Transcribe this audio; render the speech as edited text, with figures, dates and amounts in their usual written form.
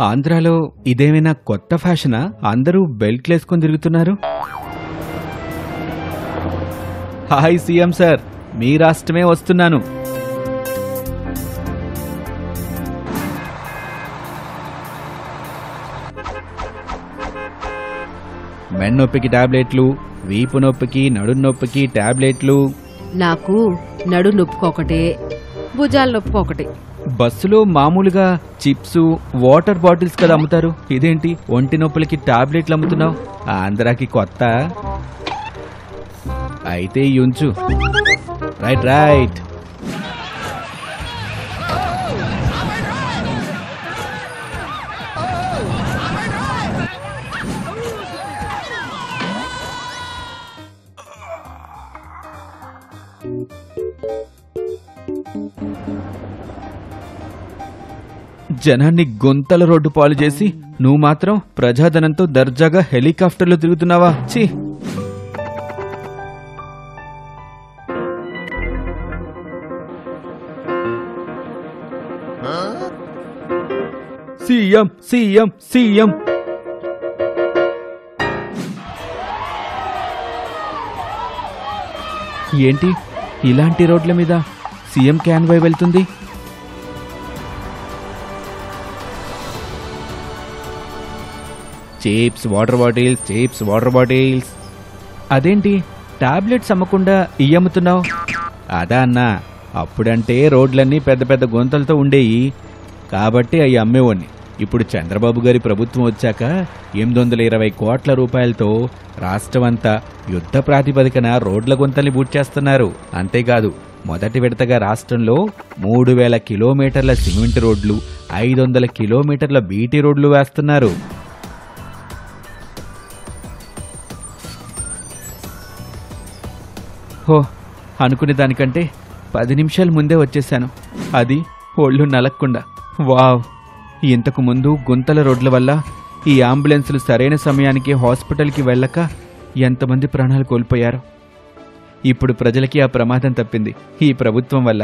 ఆంధ్రాలో ఇదేమైనా కొత్త ఫ్యాషనా? అందరూ బెల్ట్లు వేసుకొని తిరుగుతున్నారు. హాయ్ సీఎం సార్, మీ రాష్ట్రమే వస్తున్నాను. మెన్నొప్పికి టాబ్లెట్లు, వీపు నొప్పికి, నడుం నొప్పికి టాబ్లెట్లు. నాకు నడు నొప్పుకొకటే, భుజాల నొప్పుకొకటి. బస్సులో మామూలుగా చిప్స్, వాటర్ బాటిల్స్ కదా అమ్ముతారు, ఇదేంటి ఒంటి నొప్పులకి టాబ్లెట్లు అమ్ముతున్నావు? ఆంధ్రాకి కొత్త అయితే యుంచు. Right right. జనాన్ని గొంతల రోడ్డు పాలు చేసి నువ్వు మాత్రం ప్రజాధనంతో దర్జాగా హెలికాప్టర్లో తిరుగుతున్నావా? ఛీ! CM CM CM. ఏంటి ఇలాంటి రోడ్ల మీద సీఎం క్యాన్వాయ్ వెళ్తుంది? Chips, water bottles, chips, water bottles. అదేంటి టాబ్లెట్స్ అమ్మకుండా ఇయ్యమ్ముతున్నావు? అదా అన్నా, అప్పుడంటే రోడ్లన్నీ పెద్ద పెద్ద గొంతలతో ఉండేవి కాబట్టి అవి అమ్మేవాడిని. ఇప్పుడు చంద్రబాబు గారి ప్రభుత్వం వచ్చాక 820 కోట్ల రూపాయలతో రాష్ట్రమంతా యుద్ధ ప్రాతిపదికన రోడ్ల గొంతల్ని బూడ్చేస్తున్నారు. అంతేకాదు, మొదటి విడతగా రాష్ట్రంలో 3000 కిలోమీటర్ల సిమెంట్ రోడ్లు, 500 కిలోమీటర్ల బీటీ రోడ్లు వేస్తున్నారు. హో, అనుకునే దానికంటే 10 నిమిషాల ముందే వచ్చేశాను, అది ఒళ్ళు నలక్కుండా. వావ్! ఇంతకు ముందు గుంతల రోడ్ల వల్ల ఈ అంబులెన్సులు సరైన సమయానికి హాస్పిటల్కి వెళ్ళక ఎంతమంది ప్రాణాలు కోల్పోయారో. ఇప్పుడు ప్రజలకి ఆ ప్రమాదం తప్పింది ఈ ప్రభుత్వం వల్ల.